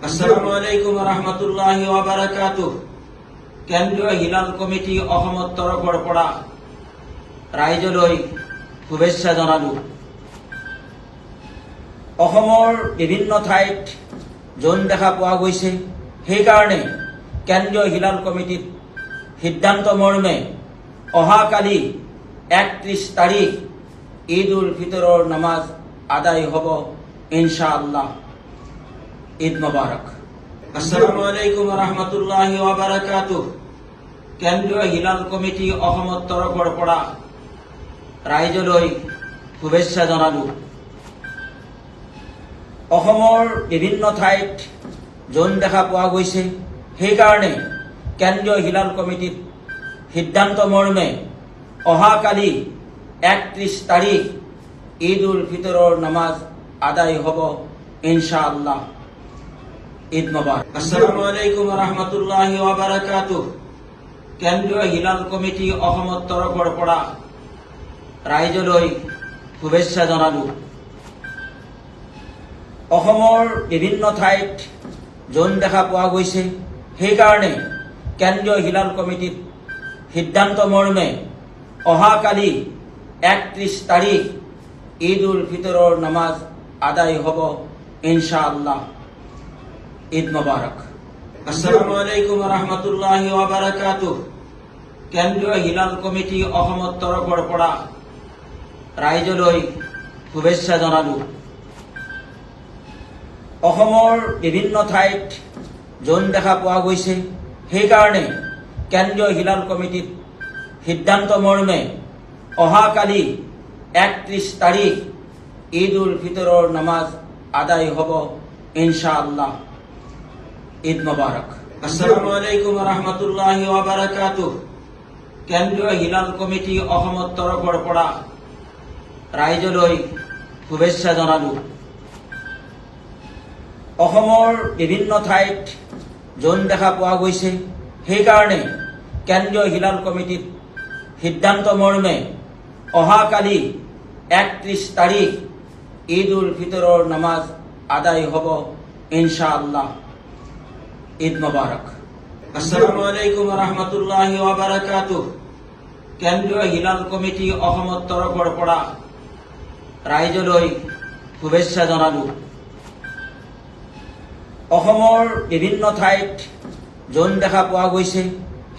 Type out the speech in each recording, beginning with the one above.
আসসালামু আলাইকুম ওয়া ৰাহমাতুল্লাহি ওয়া বাৰাকাতুহু। কেন্দ্ৰীয় হিলাল কমিটি অসমত তৰফৰ পৰা ৰাইজলৈ শুভেচ্ছা জনালোঁ। অসমৰ বিভিন্ন ঠাইত জোন দেখা পোৱা গৈছে, সেইকাৰণে কেন্দ্ৰীয় হিলাল কমিটিত সিদ্ধান্ত মৰ্মে অহাকালি 31 তাৰিখ ঈদ উল ফিতৰৰ নামাজ আদায় হ'ব ইনশাআল্লাহ। ঈদ মোবাৰক। আসসালামু আলাইকুম ওয়া ৰাহমাতুল্লাহি ওয়া বাৰাকাতুহু। কেন্দ্ৰীয় হিলাল কমিটি অসমত তৰফৰ পৰা ৰাইজলৈ শুভেচ্ছা জনালোঁ। অসমৰ বিভিন্ন ঠাইত জোন দেখা পোৱা গৈছে, সেইকাৰণে কেন্দ্ৰীয় হিলাল কমিটিত সিদ্ধান্ত মৰ্মে অহাকালি 31 তাৰিখ ঈদ উল ফিতৰৰ নামাজ আদায় হ'ব ইনশাআল্লাহ। ঈদ মোবাৰক। আসসালামু আলাইকুম ওয়া ৰাহমাতুল্লাহি ওয়া বাৰাকাতুহু। কেন্দ্ৰীয় হিলাল কমিটি অসমত তৰফৰ পৰা ৰাইজলৈ শুভেচ্ছা জনালোঁ। অসমৰ বিভিন্ন ঠাইত জোন দেখা পোৱা গৈছে, সেইকাৰণে কেন্দ্ৰীয় হিলাল কমিটিত সিদ্ধান্ত মৰ্মে অহাকালি 31 তাৰিখ ঈদ উল ফিতৰৰ নামাজ আদায় হ'ব ইনশাআল্লাহ। ঈদ মোবাৰক। আসসালামু আলাইকুম ওয়া ৰাহমাতুল্লাহি ওয়া বাৰাকাতুহু। কেন্দ্ৰীয় হিলাল কমিটি অসমত তৰফৰ পৰা ৰাইজলৈ শুভেচ্ছা জনালোঁ। অসমৰ বিভিন্ন ঠাইত জোন দেখা পোৱা গৈছে, সেইকাৰণে কেন্দ্ৰীয় হিলাল কমিটিত সিদ্ধান্ত মৰ্মে অহাকালি 31 তাৰিখ ঈদ উল ফিতৰৰ নামাজ আদায় হ'ব ইনশাআল্লাহ। ঈদ মোবাৰক। আসসালামু আলাইকুম ওয়া ৰাহমাতুল্লাহি ওয়া বাৰাকাতুহু। কেন্দ্ৰীয় হিলাল কমিটি অসমত তৰফৰ পৰা ৰাইজলৈ শুভেচ্ছা জনালোঁ। অসমৰ বিভিন্ন ঠাইত জোন দেখা পোৱা গৈছে, সেইকাৰণে কেন্দ্ৰীয় হিলাল কমিটিত সিদ্ধান্ত মৰ্মে অহাকালি 31 তাৰিখ ঈদ উল ফিতৰৰ নামাজ আদায় হ'ব ইনশাআল্লাহ। ঈদ মোবাৰক। আসসালামু আলাইকুম ওয়া ৰাহমাতুল্লাহি ওয়া বাৰাকাতুহু। কেন্দ্ৰীয় হিলাল কমিটি অসমত তৰফৰ পৰা ৰাইজলৈ শুভেচ্ছা জনালোঁ। অসমৰ বিভিন্ন ঠাইত জোন দেখা পোৱা গৈছে,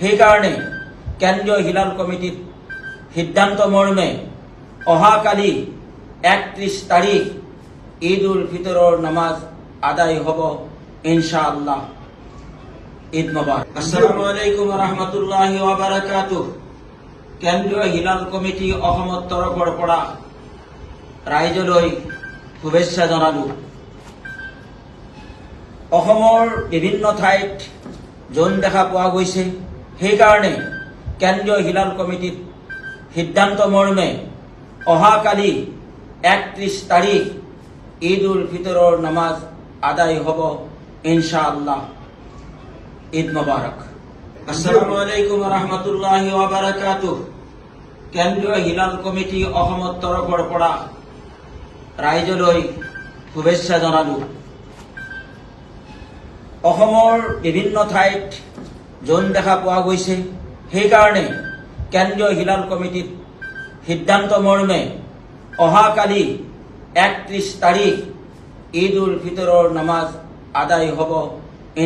সেইকাৰণে কেন্দ্ৰীয় হিলাল কমিটিত সিদ্ধান্ত মৰ্মে অহাকালি 31 তাৰিখ ঈদ উল ফিতৰৰ নামাজ আদায় হ'ব ইনশাআল্লাহ। ঈদ মোবাৰক। আসসালামু আলাইকুম ওয়া ৰাহমাতুল্লাহি ওয়া বাৰাকাতুহু। কেন্দ্ৰীয় হিলাল কমিটি অসমত তৰফৰ পৰা ৰাইজলৈ শুভেচ্ছা জনালোঁ। অসমৰ বিভিন্ন ঠাইত জোন দেখা পোৱা গৈছে, সেইকাৰণে কেন্দ্ৰীয় হিলাল কমিটিত সিদ্ধান্ত মৰ্মে অহাকালি 31 তাৰিখ ঈদ উল ফিতৰৰ নামাজ আদায় হ'ব ইনশাআল্লাহ। ঈদ মোবাৰক। আসসালামু আলাইকুম ওয়া ৰাহমাতুল্লাহি ওয়া বাৰাকাতুহু। কেন্দ্ৰীয় হিলাল কমিটি অসমত তৰফৰ পৰা ৰাইজলৈ শুভেচ্ছা জনালোঁ। অসমৰ বিভিন্ন ঠাইত জোন দেখা পোৱা গৈছে, সেইকাৰণে কেন্দ্ৰীয় হিলাল কমিটিত সিদ্ধান্ত মৰ্মে অহাকালি 31 তাৰিখ ঈদ উল ফিতৰৰ নামাজ আদায় হ'ব